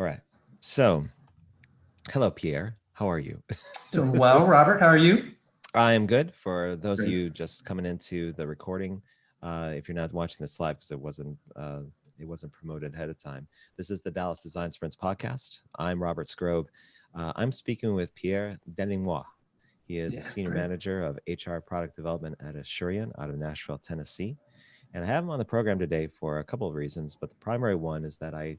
All right. So, hello, Pierre. How are you? Doing well, Robert. How are you? I am good. For those of Great. you just coming into the recording, if you're not watching this live because it wasn't promoted ahead of time, this is the Dallas Design Sprints podcast. I'm Robert Scrobe. I'm speaking with Pierre Delinois. He is a Yeah, senior great. manager of HR product development at Asurion out of Nashville, Tennessee. And I have him on the program today for a couple of reasons, but the primary one is that I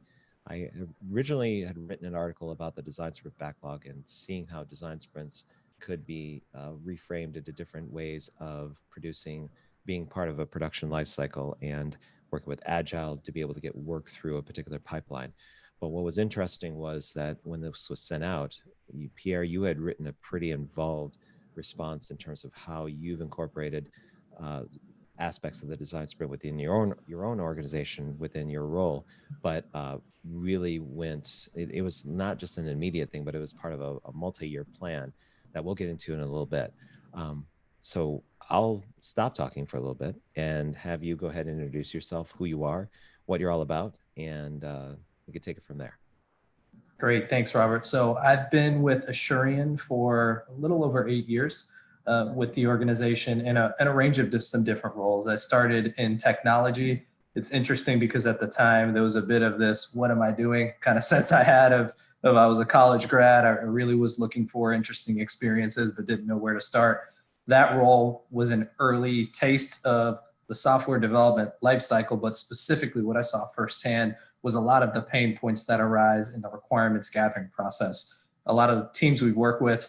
originally had written an article about the design sprint backlog and seeing how design sprints could be reframed into different ways of producing, being part of a production lifecycle and working with agile to be able to get work through a particular pipeline. But what was interesting was that when this was sent out, Pierre, you had written a pretty involved response in terms of how you've incorporated uh, aspects of the design sprint within your own organization within your role, but really it was not just an immediate thing, but it was part of a multi-year plan that we'll get into in a little bit. So I'll stop talking for a little bit and have you go ahead and introduce yourself, who you are, what you're all about, and we could take it from there. Great. Thanks, Robert. So I've been with Asurion for a little over 8 years with the organization in a range of some different roles. I started in technology. It's interesting because at the time there was a bit of this, what am I doing kind of sense I had of I was a college grad. I really was looking for interesting experiences, but didn't know where to start. That role was an early taste of the software development lifecycle, but specifically what I saw firsthand was a lot of the pain points that arise in the requirements gathering process. A lot of the teams we work with,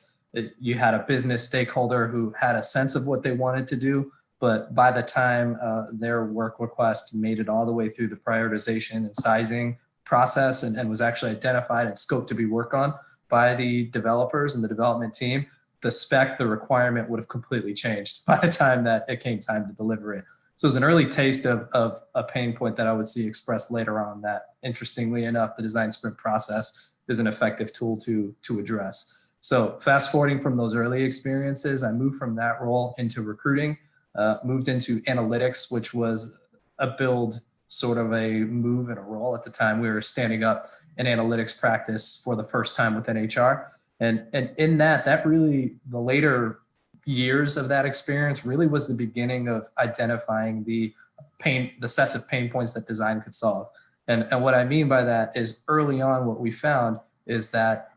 you had a business stakeholder who had a sense of what they wanted to do, but by the time their work request made it all the way through the prioritization and sizing process and was actually identified and scoped to be worked on by the developers and the development team, the spec, the requirement would have completely changed by the time that it came time to deliver it. So it's an early taste of a pain point that I would see expressed later on that, interestingly enough, the design sprint process is an effective tool to address. So fast forwarding from those early experiences, I moved from that role into recruiting, moved into analytics, which was a build sort of a move and a role. At the time, we were standing up an analytics practice for the first time within HR. And in that really, the later years of that experience really was the beginning of identifying the sets of pain points that design could solve. And what I mean by that is early on, what we found is that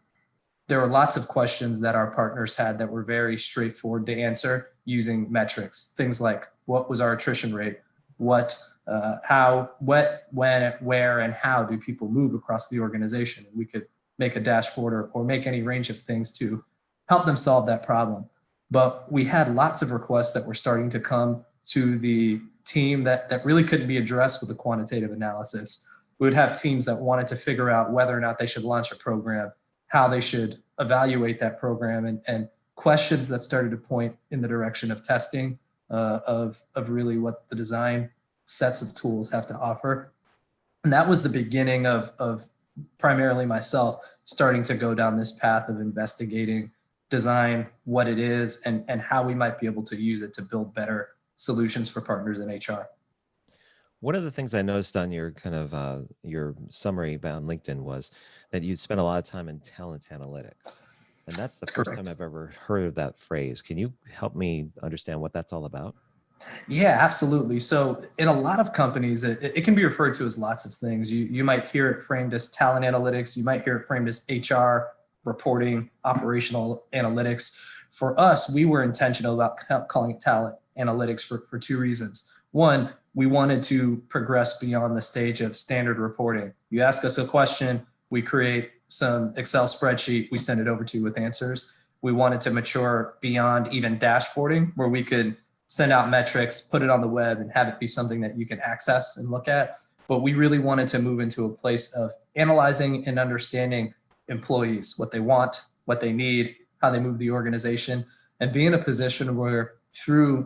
there were lots of questions that our partners had that were very straightforward to answer using metrics. Things like, what was our attrition rate? How, when, where, and how do people move across the organization? And we could make a dashboard or make any range of things to help them solve that problem. But we had lots of requests that were starting to come to the team that really couldn't be addressed with a quantitative analysis. We would have teams that wanted to figure out whether or not they should launch a program, how they should evaluate that program, and questions that started to point in the direction of testing of really what the design sets of tools have to offer. And that was the beginning of primarily myself starting to go down this path of investigating design, what it is, and how we might be able to use it to build better solutions for partners in HR. One of the things I noticed on your your summary on LinkedIn was that you spent a lot of time in talent analytics. And that's the That's first time correct. I've ever heard of that phrase. Can you help me understand what that's all about? Yeah, absolutely. So in a lot of companies, it can be referred to as lots of things. You might hear it framed as talent analytics. You might hear it framed as HR, reporting, operational analytics. For us, we were intentional about calling it talent analytics for two reasons. One, we wanted to progress beyond the stage of standard reporting. You ask us a question, we create some Excel spreadsheet, we send it over to you with answers. We wanted to mature beyond even dashboarding, where we could send out metrics, put it on the web, and have it be something that you can access and look at. But we really wanted to move into a place of analyzing and understanding employees, what they want, what they need, how they move the organization, and be in a position where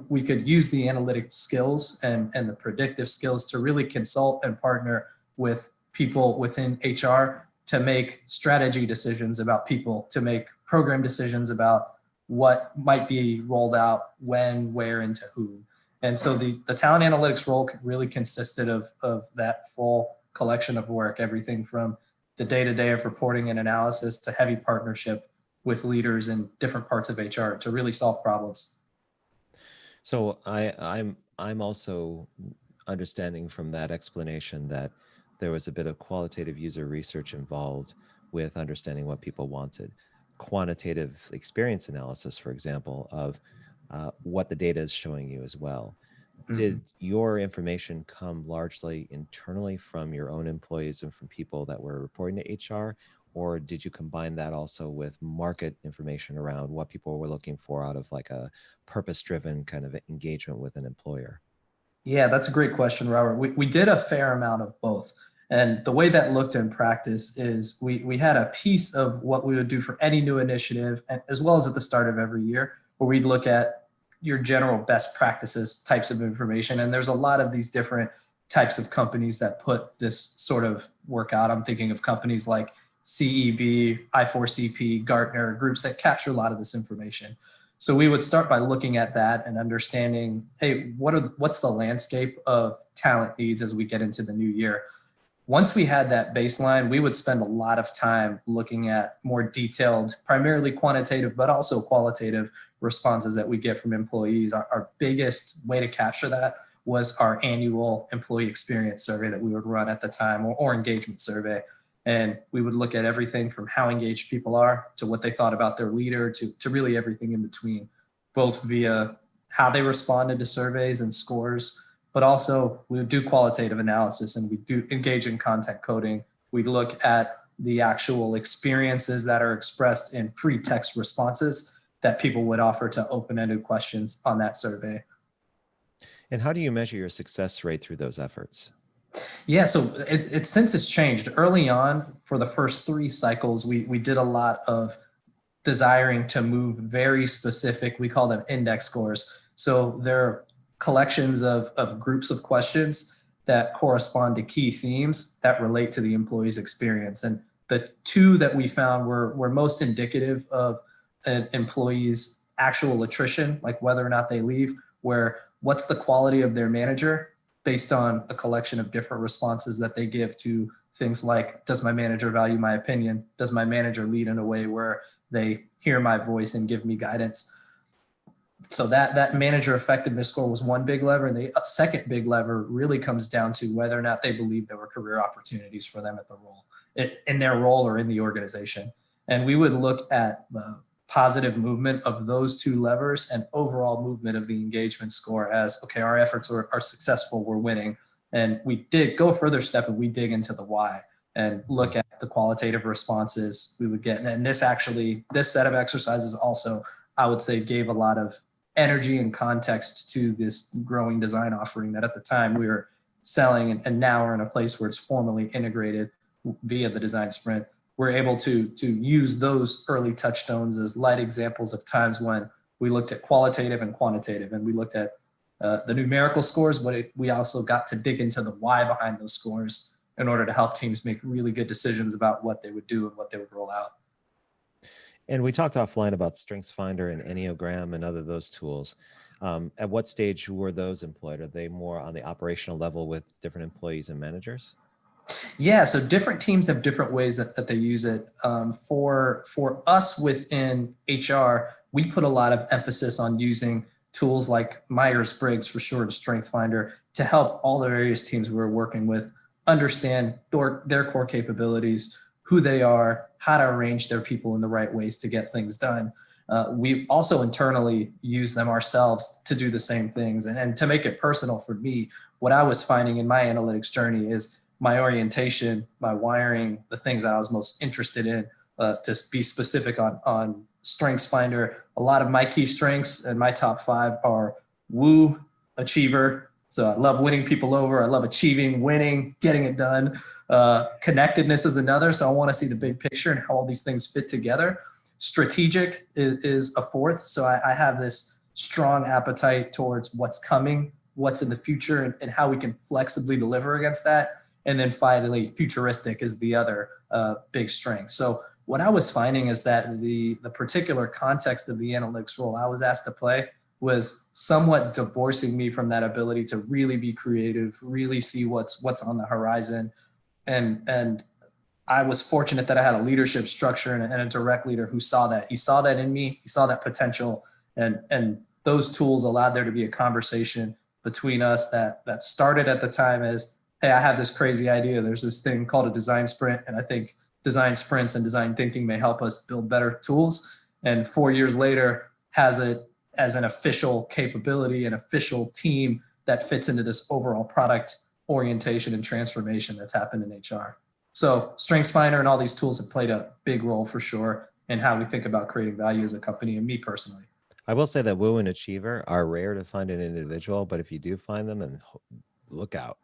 we could use the analytic skills and the predictive skills to really consult and partner with people within HR to make strategy decisions about people, to make program decisions about what might be rolled out, when, where, and to whom. And so the talent analytics role really consisted of that full collection of work, everything from the day-to-day of reporting and analysis to heavy partnership with leaders in different parts of HR to really solve problems. So I'm also understanding from that explanation that there was a bit of qualitative user research involved with understanding what people wanted. Quantitative experience analysis, for example, of what the data is showing you as well. Did your information come largely internally from your own employees and from people that were reporting to HR? Or did you combine that also with market information around what people were looking for out of like a purpose-driven kind of engagement with an employer? Yeah, that's a great question, Robert. We did a fair amount of both. And the way that looked in practice is we had a piece of what we would do for any new initiative, as well as at the start of every year, where we'd look at your general best practices types of information. And there's a lot of these different types of companies that put this sort of work out. I'm thinking of companies like CEB, I4CP, Gartner, groups that capture a lot of this information. So we would start by looking at that and understanding, hey, what's the landscape of talent needs as we get into the new year? Once we had that baseline, we would spend a lot of time looking at more detailed, primarily quantitative, but also qualitative responses that we get from employees. Our biggest way to capture that was our annual employee experience survey that we would run at the time, or engagement survey. And we would look at everything from how engaged people are to what they thought about their leader to really everything in between, both via how they responded to surveys and scores, but also we would do qualitative analysis and we do engage in content coding. We'd look at the actual experiences that are expressed in free text responses that people would offer to open-ended questions on that survey. And how do you measure your success rate through those efforts? Yeah, so since it's changed. Early on, for the first 3 cycles, we did a lot of desiring to move very specific, we call them index scores. So they're collections of groups of questions that correspond to key themes that relate to the employee's experience. And the 2 that we found were most indicative of an employee's actual attrition, like whether or not they leave, where what's the quality of their manager based on a collection of different responses that they give to things like, does my manager value my opinion? Does my manager lead in a way where they hear my voice and give me guidance? So that manager effectiveness score was one big lever. And the second big lever really comes down to whether or not they believe there were career opportunities for them at the role, in their role or in the organization. And we would look at the positive movement of those 2 levers and overall movement of the engagement score as, okay, our efforts are successful, we're winning. And we did go a further step and we dig into the why and look at the qualitative responses we would get. And this set of exercises also, I would say, gave a lot of energy and context to this growing design offering that at the time we were selling, and now we're in a place where it's formally integrated via the design sprint. We're able to use those early touchstones as light examples of times when we looked at qualitative and quantitative, and we looked at the numerical scores, but we also got to dig into the why behind those scores in order to help teams make really good decisions about what they would do and what they would roll out. And we talked offline about StrengthsFinder and Enneagram and other those tools. At what stage were those employed? Are they more on the operational level with different employees and managers? Yeah, so different teams have different ways that they use it. For us within HR, we put a lot of emphasis on using tools like Myers-Briggs, for short, StrengthsFinder, to help all the various teams we're working with understand their core capabilities, who they are, how to arrange their people in the right ways to get things done. We also internally use them ourselves to do the same things. And to make it personal for me, what I was finding in my analytics journey is my orientation, my wiring, the things that I was most interested in, to be specific on StrengthsFinder. A lot of my key strengths and my top 5 are woo, achiever. So I love winning people over. I love achieving, winning, getting it done. Connectedness is another. So I want to see the big picture and how all these things fit together. Strategic is a 4th. So I have this strong appetite towards what's coming, what's in the future, and how we can flexibly deliver against that. And then finally, futuristic is the other big strength. So what I was finding is that the particular context of the analytics role I was asked to play was somewhat divorcing me from that ability to really be creative, really see what's on the horizon. And I was fortunate that I had a leadership structure and a direct leader who saw that. He saw that in me. He saw that potential, and those tools allowed there to be a conversation between us that started at the time as, hey, I have this crazy idea. There's this thing called a design sprint, and I think design sprints and design thinking may help us build better tools. And 4 years later, has it as an official capability, an official team that fits into this overall product orientation and transformation that's happened in HR. So StrengthsFinder and all these tools have played a big role for sure in how we think about creating value as a company, and me personally. I will say that Woo and Achiever are rare to find an individual, but if you do find them, and look out.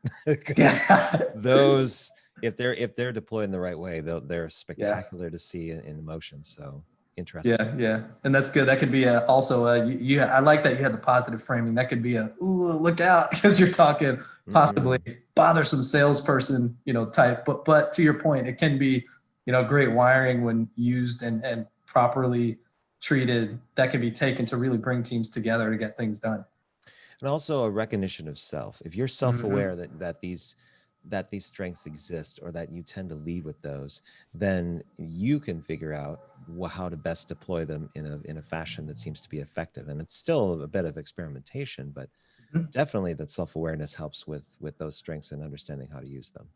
Yeah. Those, if they're deployed in the right way, they're spectacular to see in motion. So interesting. Yeah. And that's good. That could be also I like that you had the positive framing. That could be ooh, look out, because you're talking possibly bothersome salesperson, type. But to your point, it can be, great wiring when used and properly treated. That can be taken to really bring teams together to get things done. And also a recognition of self. If you're self-aware that these strengths exist, or that you tend to lead with those, then you can figure out how to best deploy them in a fashion that seems to be effective. And it's still a bit of experimentation, but definitely that self-awareness helps with those strengths and understanding how to use them.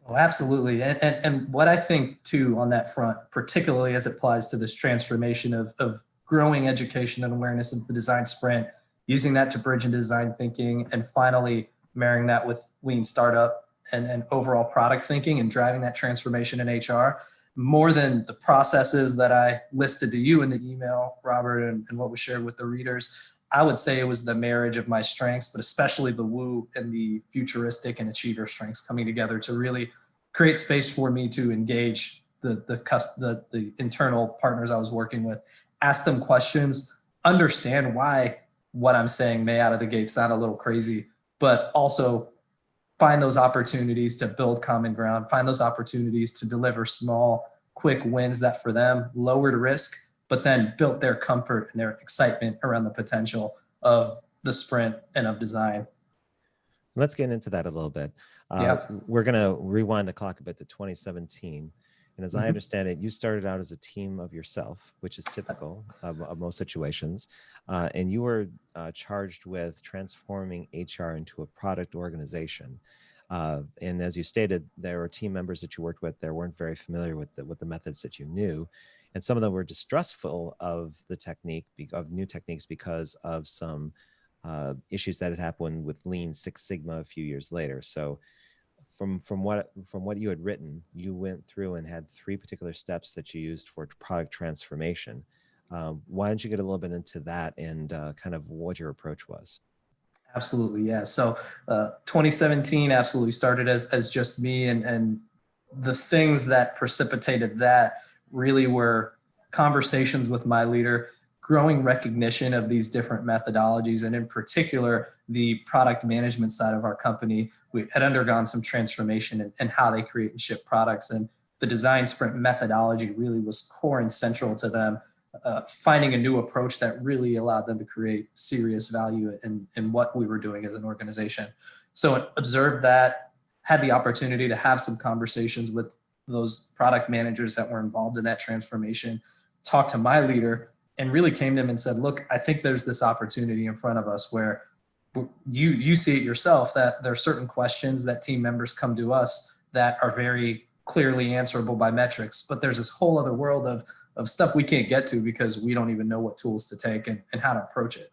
Oh, absolutely. And what I think too on that front, particularly as it applies to this transformation of growing education and awareness of the design sprint, using that to bridge into design thinking, and finally marrying that with lean startup and overall product thinking and driving that transformation in HR, more than the processes that I listed to you in the email, Robert, and what was shared with the readers, I would say it was the marriage of my strengths, but especially the Woo and the futuristic and achiever strengths coming together to really create space for me to engage the internal partners I was working with, ask them questions, understand why what I'm saying may out of the gate sound a little crazy, but also find those opportunities to build common ground, find those opportunities to deliver small, quick wins that for them lowered risk, but then built their comfort and their excitement around the potential of the sprint and of design. Let's get into that a little bit. We're going to rewind the clock a bit to 2017. And as I understand it, you started out as a team of yourself, which is typical of most situations. And you were charged with transforming HR into a product organization. And as you stated, there were team members that you worked with that weren't very familiar with the methods that you knew. And some of them were distrustful of the technique, of new techniques, because of some issues that had happened with Lean Six Sigma a few years later. So from what you had written, you went through and had 3 particular steps that you used for product transformation. Why don't you get a little bit into that and kind of what your approach was? Absolutely, yeah. So 2017 absolutely started as just me, and the things that precipitated that really were conversations with my leader, growing recognition of these different methodologies, and in particular, the product management side of our company. We had undergone some transformation in how they create and ship products, and the design sprint methodology really was core and central to them finding a new approach that really allowed them to create serious value in what we were doing as an organization. So observed that, had the opportunity to have some conversations with those product managers that were involved in that transformation, talked to my leader, and really came to him and said, look, I think there's this opportunity in front of us where you see it yourself, that there are certain questions that team members come to us that are very clearly answerable by metrics, but there's this whole other world of stuff we can't get to because we don't even know what tools to take and how to approach it.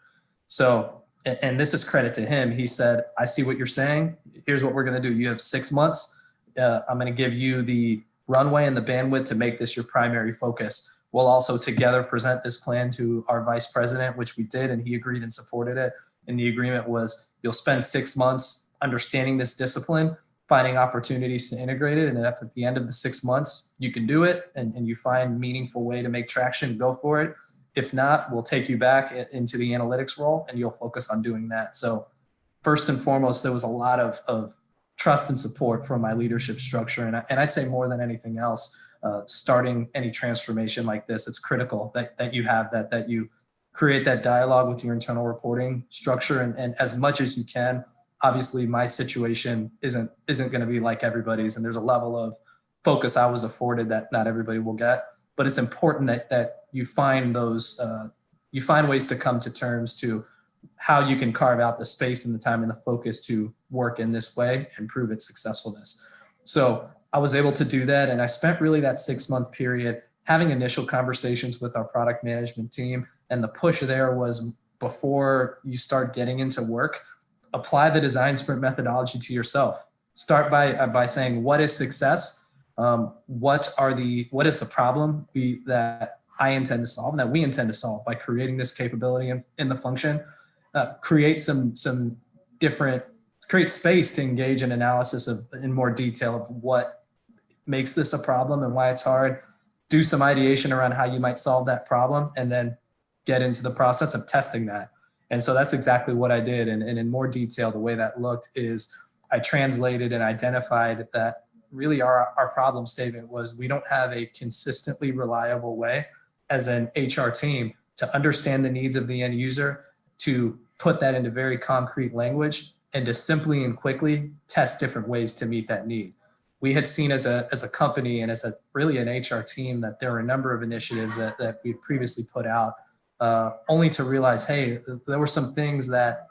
So, and this is credit to him. He said, I see what you're saying. Here's what we're going to do. You have 6 months. I'm going to give you the runway and the bandwidth to make this your primary focus. We'll also together present this plan to our vice president, which we did, and he agreed and supported it. And the agreement was you'll spend 6 months understanding this discipline, finding opportunities to integrate it. And if at the end of the 6 months, you can do it and you find meaningful way to make traction, go for it. If not, we'll take you back into the analytics role and you'll focus on doing that. So first and foremost, there was a lot of trust and support from my leadership structure. And I'd say more than anything else, starting any transformation like this, it's critical that you have that you create that dialogue with your internal reporting structure. And as much as you can, obviously my situation isn't going to be like everybody's. And there's a level focus I was afforded that not everybody will get. But it's important that you find those, you find ways to come to terms to how you can carve out the space and the time and the focus to work in this way and prove its successfulness. So I was able to do that. And I spent really that 6-month period having initial conversations with our product management team. And the push there was, before you start getting into work, apply the design sprint methodology to yourself. Start by saying, what is success? What is the problem that I intend to solve and that we intend to solve by creating this capability in the function? Create create space to engage in analysis in more detail of what makes this a problem and why it's hard. Do some ideation around how you might solve that problem, and then get into the process of testing that. And so that's exactly what I did. And in more detail, the way that looked is I translated and identified that really our problem statement was, we don't have a consistently reliable way as an HR team to understand the needs of the end user, to put that into very concrete language, and to simply and quickly test different ways to meet that need. We had seen as a company and as really an HR team that there were a number of initiatives that we previously put out, only to realize, hey, there were some things that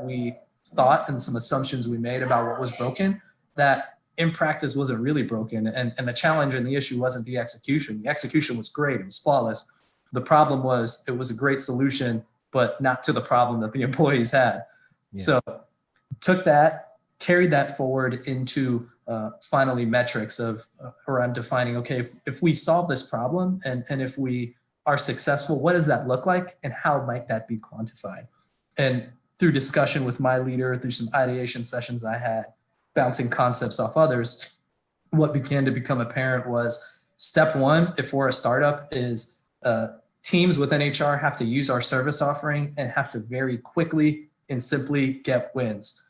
we thought and some assumptions we made about what was broken that in practice wasn't really broken. And the challenge and the issue wasn't the execution. The execution was great. It was flawless. The problem was, it was a great solution, but not to the problem that the employees had. Yeah. So took that, carried that forward into finally metrics of around defining, okay, if we solve this problem and if we are successful, what does that look like and how might that be quantified? And through discussion with my leader, through some ideation sessions I had, bouncing concepts off others, what began to become apparent was, step one, if we're a startup, is teams within HR have to use our service offering and have to very quickly and simply get wins.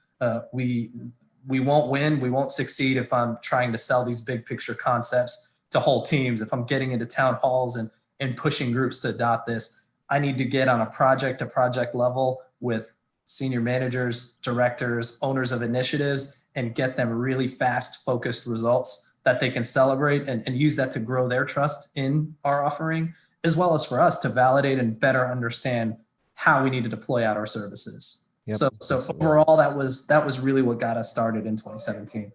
We won't win, we won't succeed if I'm trying to sell these big picture concepts to whole teams. If I'm getting into town halls and pushing groups to adopt this, I need to get on a project to project level with senior managers, directors, owners of initiatives, and get them really fast, focused results that they can celebrate and use that to grow their trust in our offering, as well as for us to validate and better understand how we need to deploy out our services. Yep. So overall, that was really what got us started in 2017.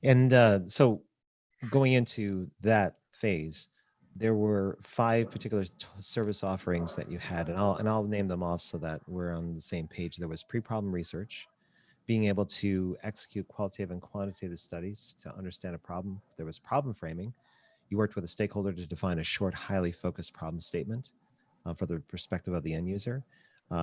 And so going into that phase, there were 5 particular service offerings that you had, and I'll name them off so that we're on the same page. There was pre-problem research, being able to execute qualitative and quantitative studies to understand a problem. There was problem framing. You worked with a stakeholder to define a short, highly focused problem statement for the perspective of the end user.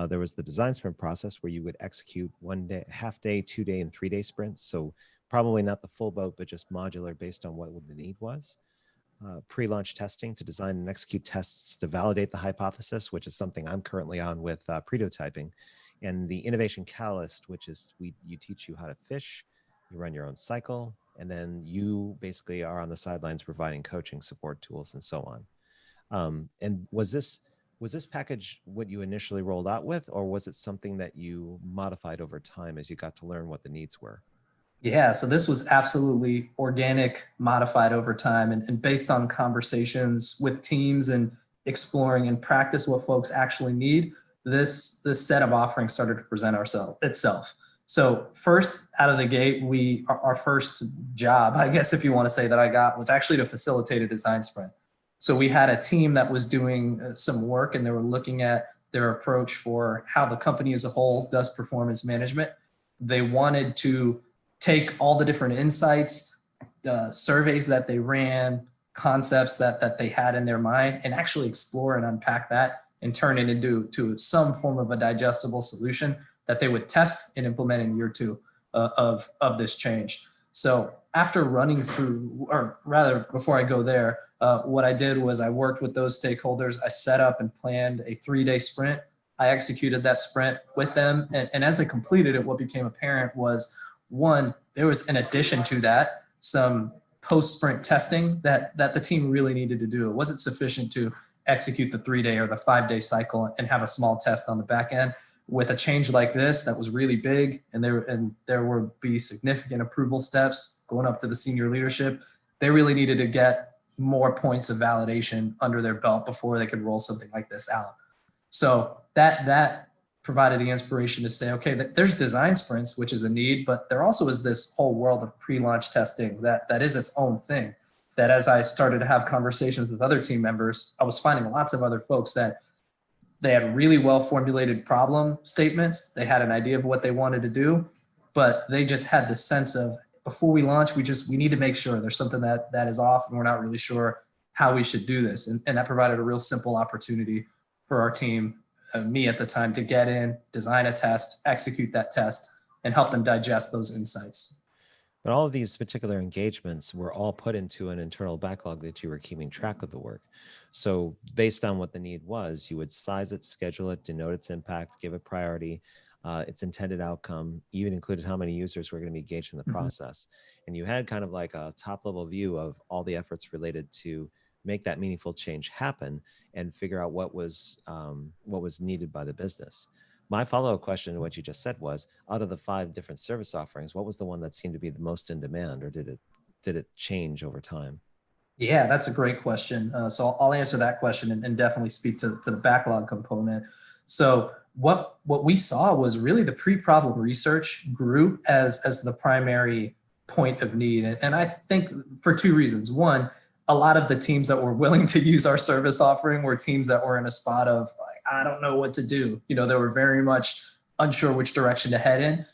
There was the design sprint process, where you would execute 1 day, half day, 2 day, and 3 day sprints. So probably not the full boat, but just modular based on what the need was. Pre-launch testing to design and execute tests to validate the hypothesis, which is something I'm currently on with prototyping. And the innovation catalyst, which is you teach you how to fish, you run your own cycle, and then you basically are on the sidelines providing coaching, support tools, and so on. And was this package what you initially rolled out with, or was it something that you modified over time as you got to learn what the needs were? Yeah, so this was absolutely organic, modified over time, and based on conversations with teams and exploring in practice what folks actually need. This set of offerings started to present itself. So first out of the gate, our first job, I guess if you want to say, that I got was actually to facilitate a design sprint. So we had a team that was doing some work, and they were looking at their approach for how the company as a whole does performance management. They wanted to take all the different insights, surveys that they ran, concepts that they had in their mind, and actually explore and unpack that and turn it into some form of a digestible solution that they would test and implement in year 2 of this change. So after running through, or rather before I go there, what I did was I worked with those stakeholders. I set up and planned a 3-day sprint. I executed that sprint with them. And as I completed it, what became apparent was, one, there was, in addition to that, some post-sprint testing that the team really needed to do. It wasn't sufficient to execute the 3-day or the 5-day cycle and have a small test on the back end. with a change like this that was really big, and there would be significant approval steps going up to the senior leadership, they really needed to get more points of validation under their belt before they could roll something like this out. So that provided the inspiration to say, okay, there's design sprints, which is a need, but there also is this whole world of pre-launch testing that is its own thing. That as I started to have conversations with other team members, I was finding lots of other folks that they had really well formulated problem statements. They had an idea of what they wanted to do, but they just had the sense of, before we launch, we need to make sure there's something that is off and we're not really sure how we should do this. And that provided a real simple opportunity for our team, me at the time, to get in, design a test, execute that test, and help them digest those insights. But all of these particular engagements were all put into an internal backlog that you were keeping track of the work. So based on what the need was, you would size it, schedule it, denote its impact, give it priority, its intended outcome, even included how many users were going to be engaged in the process. And you had kind of like a top level view of all the efforts related to make that meaningful change happen and figure out what was needed by the business. My follow-up question to what you just said was, out of the 5 different service offerings, what was the one that seemed to be the most in demand, or did it change over time? Yeah, that's a great question. So I'll answer that question and definitely speak to the backlog component. So what we saw was really the pre-problem research grew as the primary point of need. And I think for 2 reasons. One, a lot of the teams that were willing to use our service offering were teams that were in a spot of, like, I don't know what to do. You know, they were very much unsure which direction to head in.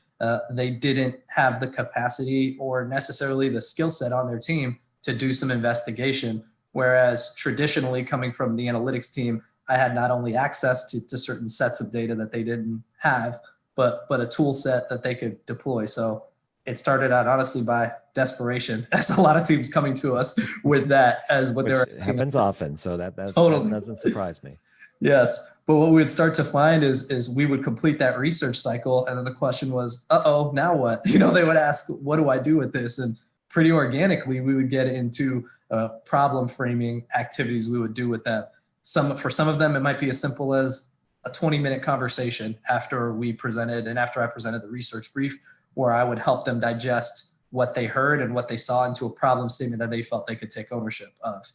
They didn't have the capacity or necessarily the skill set on their team to do some investigation. Whereas traditionally, coming from the analytics team, I had not only access to certain sets of data that they didn't have, but a tool set that they could deploy. So it started out honestly by desperation. That's a lot of teams coming to us with that as what they're happens often. So that totally doesn't surprise me. Yes. But what we would start to find is we would complete that research cycle. And then the question was, now what? You know, they would ask, what do I do with this? And pretty organically, we would get into problem framing activities we would do with them. For some of them, it might be as simple as a 20-minute conversation after I presented the research brief, where I would help them digest what they heard and what they saw into a problem statement that they felt they could take ownership of.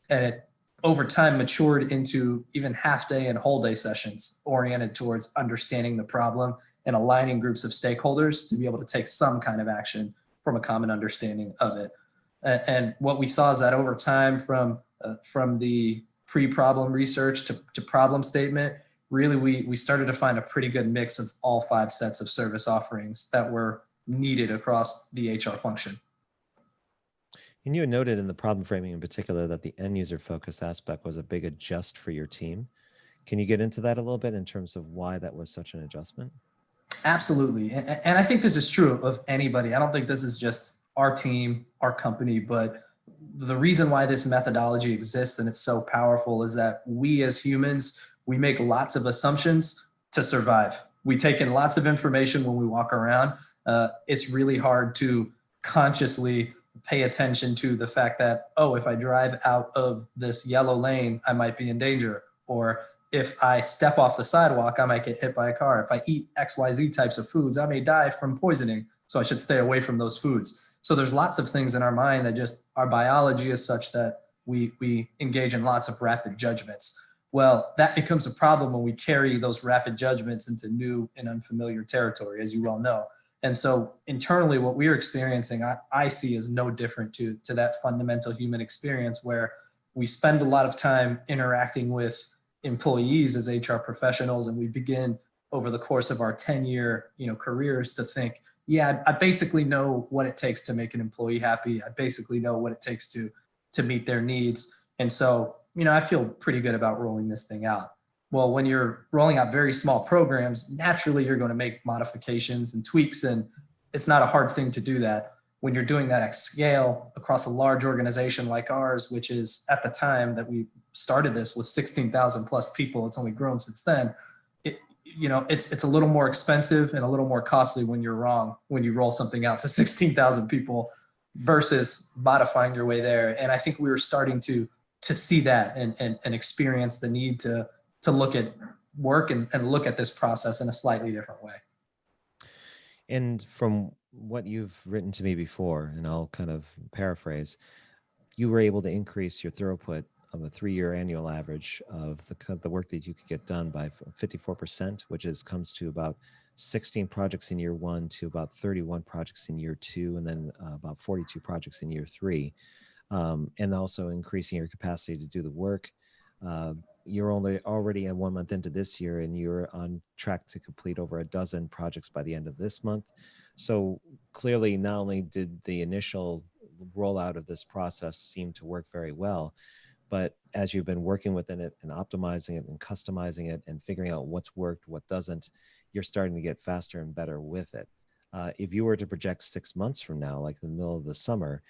And it over time matured into even half-day and whole-day sessions oriented towards understanding the problem and aligning groups of stakeholders to be able to take some kind of action from a common understanding of it. And what we saw is that over time, from the pre-problem research to problem statement, really we started to find a pretty good mix of all 5 sets of service offerings that were needed across the HR function. And you had noted in the problem framing in particular that the end user focus aspect was a big adjust for your team. Can you get into that a little bit in terms of why that was such an adjustment? Absolutely. And I think this is true of anybody. I don't think this is just our team, our company, but the reason why this methodology exists and it's so powerful is that we as humans, we make lots of assumptions to survive. We take in lots of information when we walk around. It's really hard to consciously pay attention to the fact that, if I drive out of this yellow lane, I might be in danger. Or if I step off the sidewalk, I might get hit by a car. If I eat XYZ types of foods, I may die from poisoning. So I should stay away from those foods. So there's lots of things in our mind that just, our biology is such that we engage in lots of rapid judgments. Well, that becomes a problem when we carry those rapid judgments into new and unfamiliar territory, as you well know. And so internally, what we're experiencing, I see as no different to that fundamental human experience, where we spend a lot of time interacting with employees as HR professionals, and we begin over the course of our 10-year careers to think, I basically know what it takes to make an employee happy. I basically know what it takes to meet their needs. And so, I feel pretty good about rolling this thing out. Well, when you're rolling out very small programs, naturally you're going to make modifications and tweaks, and it's not a hard thing to do that. When you're doing that at scale across a large organization like ours, which is at the time that we started this was 16,000 plus people, it's only grown since then. It's a little more expensive and a little more costly when you're wrong, when you roll something out to 16,000 people versus modifying your way there. And I think we were starting to see that and experience the need to look at work and look at this process in a slightly different way. And from what you've written to me before, and I'll kind of paraphrase, you were able to increase your throughput of a 3-year annual average of the work that you could get done by 54%, which comes to about 16 projects in year 1 to about 31 projects in year 2, and then about 42 projects in year 3, and also increasing your capacity to do the work. You're already 1 month into this year, and you're on track to complete over a dozen projects by the end of this month. So clearly, not only did the initial rollout of this process seem to work very well, but as you've been working within it and optimizing it and customizing it and figuring out what's worked, what doesn't, you're starting to get faster and better with it. If you were to project 6 months from now, like the middle of the summer,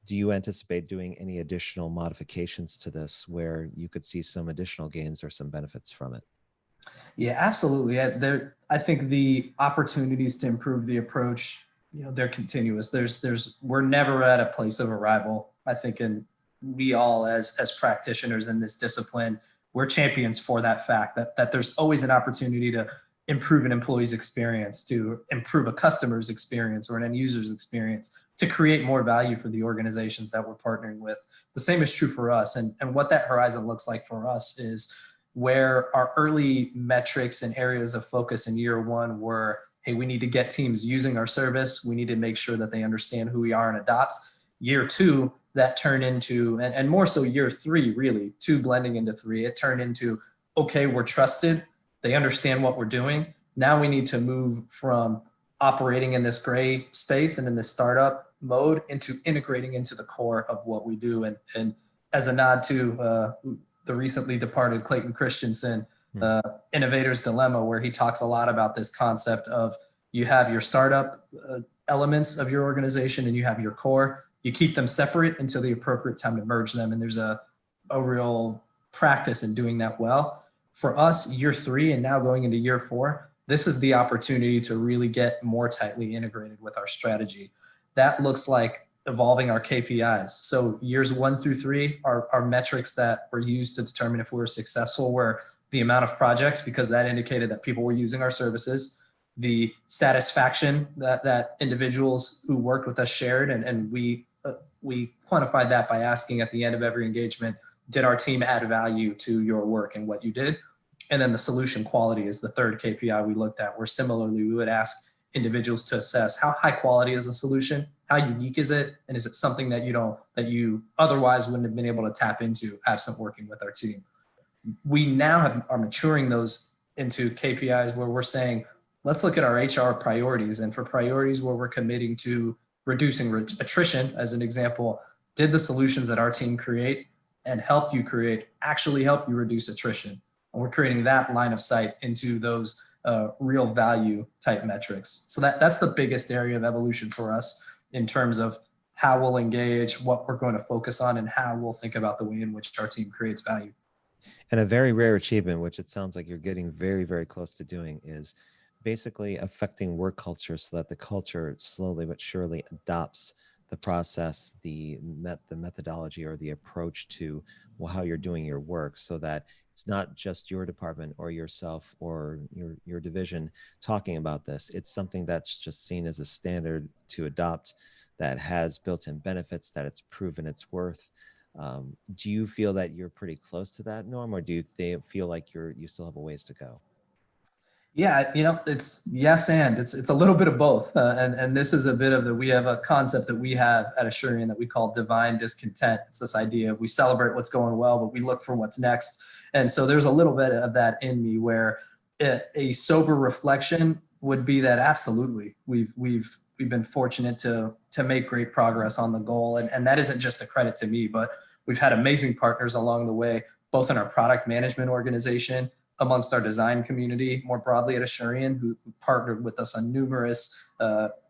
do you anticipate doing any additional modifications to this where you could see some additional gains or some benefits from it? Yeah, absolutely. I think the opportunities to improve the approach, they're continuous. We're never at a place of arrival. I think, and we all as practitioners in this discipline, we're champions for that fact that there's always an opportunity to improve an employee's experience, to improve a customer's experience or an end user's experience, to create more value for the organizations that we're partnering with. The same is true for us. And what that horizon looks like for us is where our early metrics and areas of focus in year 1 were, hey, we need to get teams using our service. We need to make sure that they understand who we are and adopt. Year 2, that turned into, and more so year 3, really, 2 blending into 3, it turned into, okay, we're trusted. They understand what we're doing. Now we need to move from operating in this gray space and in this startup mode into integrating into the core of what we do. And as a nod to the recently departed Clayton Christensen, Innovator's Dilemma, where he talks a lot about this concept of you have your startup elements of your organization and you have your core. You keep them separate until the appropriate time to merge them. And there's a real practice in doing that well. For us, year 3 and now going into year 4, this is the opportunity to really get more tightly integrated with our strategy. That looks like evolving our KPIs. So years 1 through 3 are metrics that were used to determine if we were successful were the amount of projects, because that indicated that people were using our services, the satisfaction that individuals who worked with us shared, and we quantified that by asking at the end of every engagement, did our team add value to your work and what you did? And then the solution quality is the third KPI we looked at, where similarly we would ask individuals to assess how high quality is a solution, how unique is it, and is it something that you otherwise wouldn't have been able to tap into absent working with our team. We now are maturing those into KPIs where we're saying, let's look at our HR priorities, and for priorities where we're committing to reducing attrition, as an example, did the solutions that our team create and helped you create actually help you reduce attrition? And we're creating that line of sight into those real value type metrics. So that's the biggest area of evolution for us in terms of how we'll engage, what we're going to focus on, and how we'll think about the way in which our team creates value. And a very rare achievement, which it sounds like you're getting very, very close to doing, is basically affecting work culture so that the culture slowly but surely adopts the process, the methodology or the approach to how you're doing your work, so that it's not just your department or yourself or your division talking about this. It's something that's just seen as a standard to adopt, that has built-in benefits, that it's proven its worth. Do you feel that you're pretty close to that, Norm, or do you feel like you still have a ways to go? Yeah, it's yes, and it's a little bit of both. And this is a bit of we have a concept that we have at Asurion that we call divine discontent. It's this idea of we celebrate what's going well, but we look for what's next. And so there's a little bit of that in me where a sober reflection would be that absolutely we've been fortunate to make great progress on the goal. And that isn't just a credit to me, but we've had amazing partners along the way, both in our product management organization, amongst our design community more broadly at Asurion, who partnered with us on numerous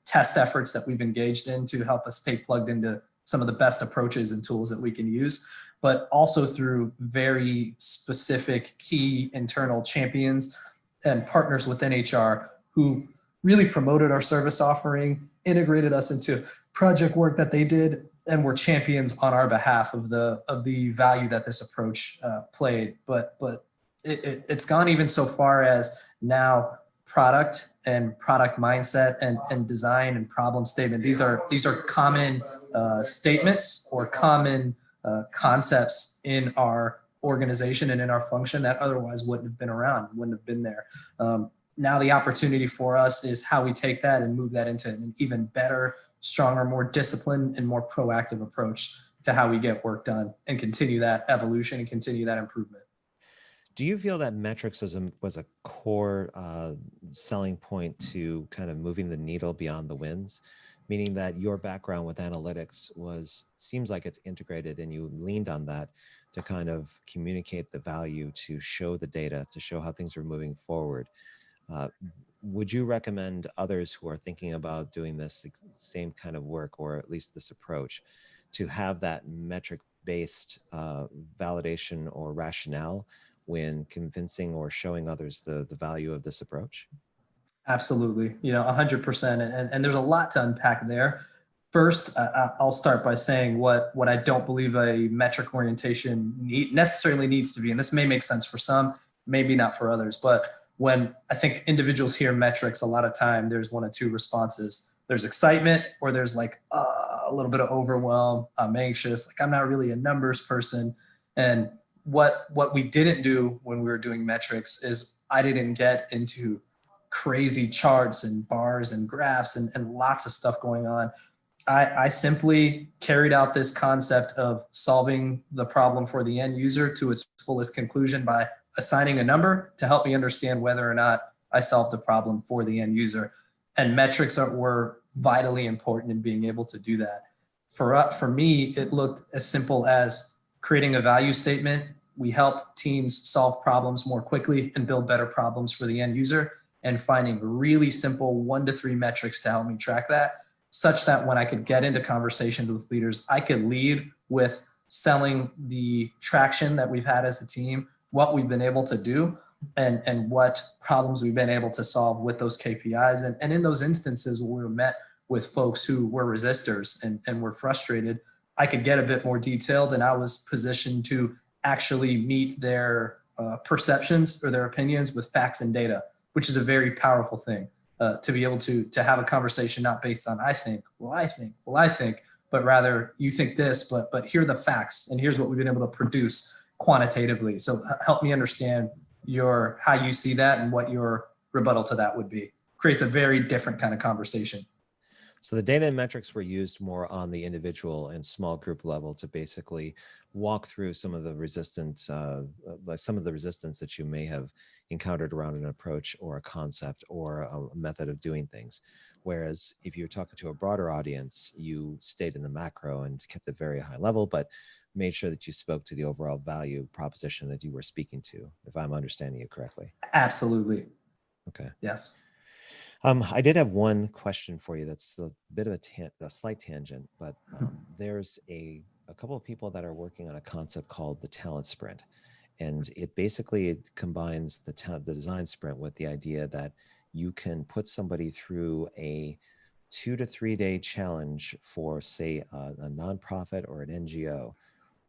test efforts that we've engaged in to help us stay plugged into some of the best approaches and tools that we can use, but also through very specific key internal champions and partners within HR who really promoted our service offering, integrated us into project work that they did, and were champions on our behalf of the value that this approach played. But it's gone even so far as now product and product mindset and design and problem statement. These are common statements or common concepts in our organization and in our function that otherwise wouldn't have been around, wouldn't have been there. Now the opportunity for us is how we take that and move that into an even better, stronger, more disciplined and more proactive approach to how we get work done and continue that evolution and continue that improvement. Do you feel that metrics was a core selling point to kind of moving the needle beyond the wins? Meaning that your background with analytics seems like it's integrated and you leaned on that to kind of communicate the value, to show the data, to show how things are moving forward. Would you recommend others who are thinking about doing this same kind of work, or at least this approach, to have that metric-based validation or rationale when convincing or showing others the value of this approach? Absolutely, 100%. And there's a lot to unpack there. First, I'll start by saying what I don't believe a metric orientation necessarily needs to be. And this may make sense for some, maybe not for others. But when I think individuals hear metrics, a lot of time there's one of two responses. There's excitement, or there's like a little bit of overwhelm. I'm anxious, like I'm not really a numbers person. And what we didn't do when we were doing metrics is I didn't get into crazy charts and bars and graphs and lots of stuff going on. I simply carried out this concept of solving the problem for the end user to its fullest conclusion by assigning a number to help me understand whether or not I solved the problem for the end user. And metrics were vitally important in being able to do that. For me, it looked as simple as creating a value statement. We help teams solve problems more quickly and build better problems for the end user, and finding really simple 1 to 3 metrics to help me track that, such that when I could get into conversations with leaders, I could lead with selling the traction that we've had as a team, what we've been able to do, and what problems we've been able to solve with those KPIs. And in those instances where we were met with folks who were resistors and were frustrated, I could get a bit more detailed, and I was positioned to actually meet their perceptions or their opinions with facts and data, which is a very powerful thing, to be able to have a conversation not based on I think, but rather you think this, but here are the facts and here's what we've been able to produce quantitatively. So help me understand how you see that and what your rebuttal to that would be. Creates a very different kind of conversation. So the data and metrics were used more on the individual and small group level to basically walk through some of the resistance that you may have encountered around an approach or a concept or a method of doing things. Whereas if you're talking to a broader audience, you stayed in the macro and kept it very high level, but made sure that you spoke to the overall value proposition that you were speaking to, if I'm understanding you correctly. Absolutely. Okay. Yes. I did have one question for you that's a bit of a slight tangent, but there's a couple of people that are working on a concept called the Talentsprint. And it combines the design sprint with the idea that you can put somebody through a 2 to 3 day challenge for, say, a nonprofit or an NGO,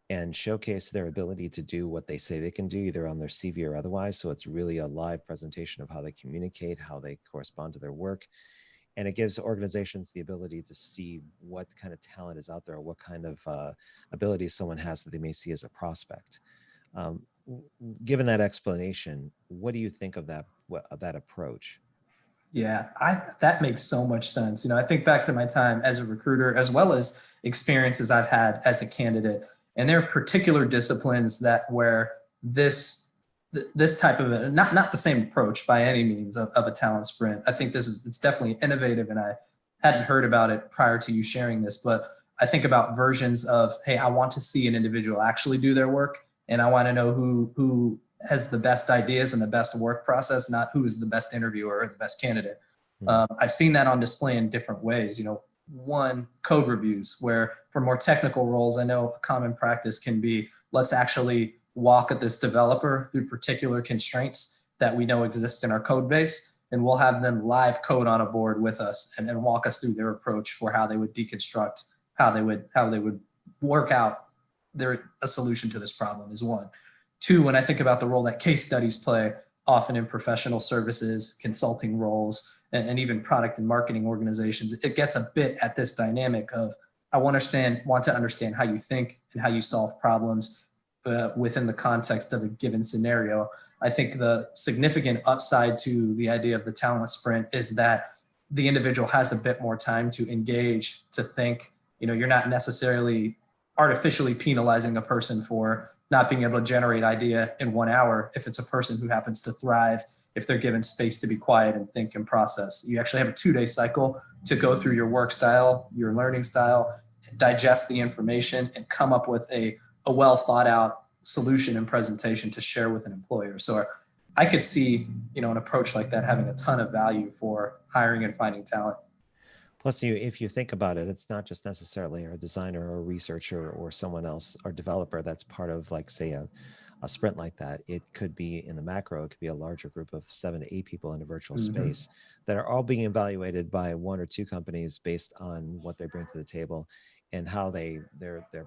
and showcase their ability to do what they say they can do, either on their CV or otherwise. So it's really a live presentation of how they communicate, how they correspond to their work. And it gives organizations the ability to see what kind of talent is out there, or what kind of abilities someone has that they may see as a prospect. Given that explanation, what do you think of that approach? Yeah, that makes so much sense. I think back to my time as a recruiter, as well as experiences I've had as a candidate. And there are particular disciplines where this type of not the same approach by any means of a talent sprint. I think it's definitely innovative, and I hadn't heard about it prior to you sharing this. But I think about versions of, hey, I want to see an individual actually do their work, and I want to know who has the best ideas and the best work process, not who is the best interviewer or the best candidate. I've seen that on display in different ways. One, code reviews, where for more technical roles, I know a common practice can be, let's actually walk at this developer through particular constraints that we know exist in our code base, and we'll have them live code on a board with us and walk us through their approach for how they would deconstruct, how they would work out a solution to this problem is one. Two, when I think about the role that case studies play, often in professional services, consulting roles, and even product and marketing organizations, it gets a bit at this dynamic of I want to understand how you think and how you solve problems within the context of a given scenario. I think the significant upside to the idea of the talent sprint is that the individual has a bit more time to engage, to think. You're not necessarily artificially penalizing a person for not being able to generate idea in 1 hour if it's a person who happens to thrive if they're given space to be quiet and think and process. You actually have a 2-day cycle to go through your work style, your learning style, digest the information, and come up with a well thought out solution and presentation to share with an employer. So I could see, an approach like that having a ton of value for hiring and finding talent. Plus, if you think about it, it's not just necessarily a designer or a researcher or someone else or developer that's part of, like, say, a sprint like that. It could be in the macro, it could be a larger group of 7 to 8 people in a virtual space that are all being evaluated by 1 or 2 companies based on what they bring to the table and how they're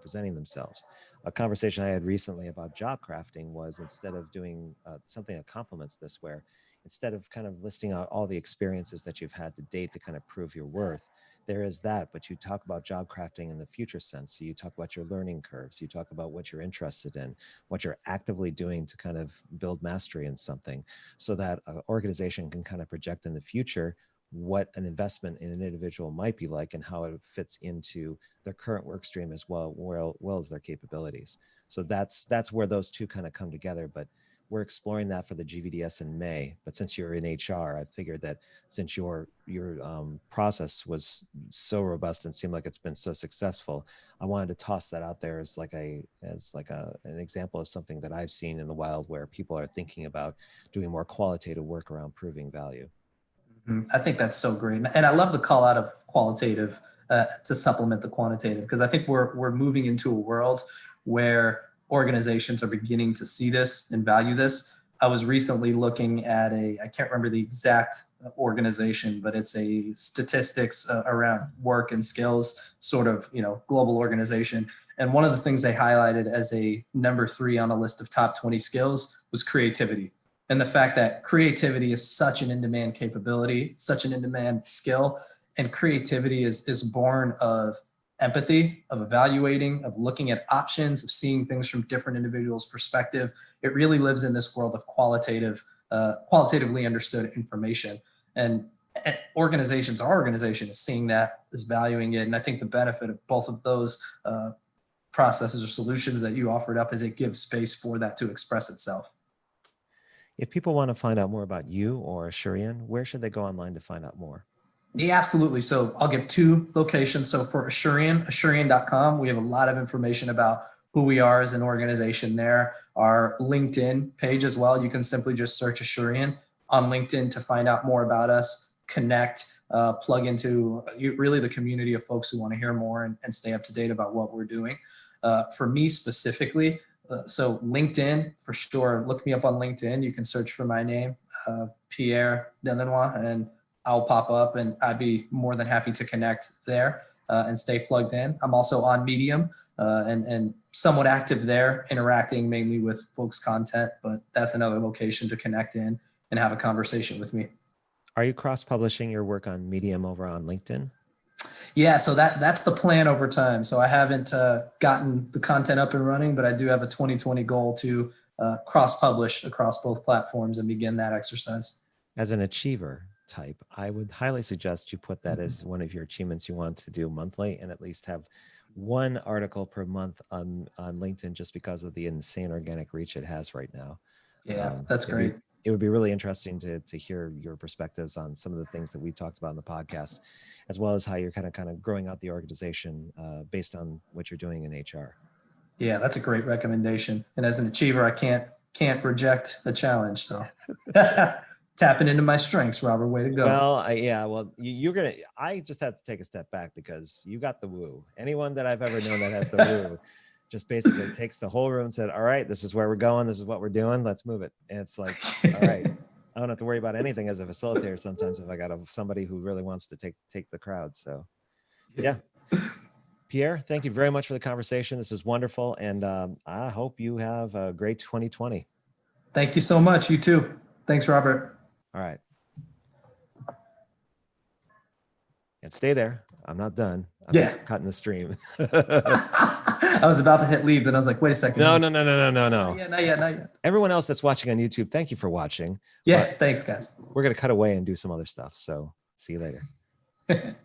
presenting themselves. A conversation I had recently about job crafting was, instead of doing something that complements this, where instead of kind of listing out all the experiences that you've had to date to kind of prove your worth, there is that, but you talk about job crafting in the future sense. So you talk about your learning curves, you talk about what you're interested in, what you're actively doing to kind of build mastery in something, so that an organization can kind of project in the future what an investment in an individual might be like and how it fits into their current work stream as well as their capabilities. So that's where those two kind of come together. But we're exploring that for the GVDS in May. But since you're in HR, I figured that since your process was so robust and seemed like it's been so successful, I wanted to toss that out there as an example of something that I've seen in the wild, where people are thinking about doing more qualitative work around proving value. I think that's so great, and I love the call out of qualitative to supplement the quantitative, because I think we're moving into a world where organizations are beginning to see this and value this. I was recently looking at I can't remember the exact organization, but it's a statistics around work and skills sort of, global organization. And one of the things they highlighted as a number 3 on a list of top 20 skills was creativity. And the fact that creativity is such an in-demand capability, such an in-demand skill, and creativity is born of empathy, of evaluating, of looking at options, of seeing things from different individuals' perspective. It really lives in this world of qualitatively understood information. And our organization is seeing that, is valuing it. And I think the benefit of both of those processes or solutions that you offered up is it gives space for that to express itself. If people want to find out more about you or Asurion, where should they go online to find out more? Yeah, absolutely. So I'll give 2 locations. So for Asurion.com, we have a lot of information about who we are as an organization there. Our LinkedIn page as well. You can simply just search Asurion on LinkedIn to find out more about us, connect, plug into really the community of folks who want to hear more and stay up to date about what we're doing. For me specifically, so LinkedIn, for sure. Look me up on LinkedIn. You can search for my name, Pierre Delinois, and I'll pop up, and I'd be more than happy to connect there and stay plugged in. I'm also on Medium and somewhat active there, interacting mainly with folks' content, but that's another location to connect in and have a conversation with me. Are you cross-publishing your work on Medium over on LinkedIn? Yeah, so that's the plan over time. So I haven't gotten the content up and running, but I do have a 2020 goal to cross-publish across both platforms and begin that exercise. As an achiever type, I would highly suggest you put that as one of your achievements you want to do monthly, and at least have 1 article per month on LinkedIn, just because of the insane organic reach it has right now. Yeah, that's great. It would be really interesting to hear your perspectives on some of the things that we've talked about in the podcast, as well as how you're kind of growing out the organization based on what you're doing in HR. Yeah, that's a great recommendation. And as an achiever, I can't reject a challenge. So tapping into my strengths, Robert. Way to go. Well, I just have to take a step back, because you got the woo. Anyone that I've ever known that has the woo just basically takes the whole room and said, all right, this is where we're going. This is what we're doing. Let's move it. And it's like, all right, I don't have to worry about anything as a facilitator sometimes if I got somebody who really wants to take the crowd. So yeah. Pierre, thank you very much for the conversation. This is wonderful. And I hope you have a great 2020. Thank you so much. You too. Thanks, Robert. All right. And stay there. I'm not done. I'm just cutting the stream. I was about to hit leave. Then I was like, wait a second. No. Not yet. Everyone else that's watching on YouTube, thank you for watching. Yeah. Thanks, guys. We're going to cut away and do some other stuff. So see you later.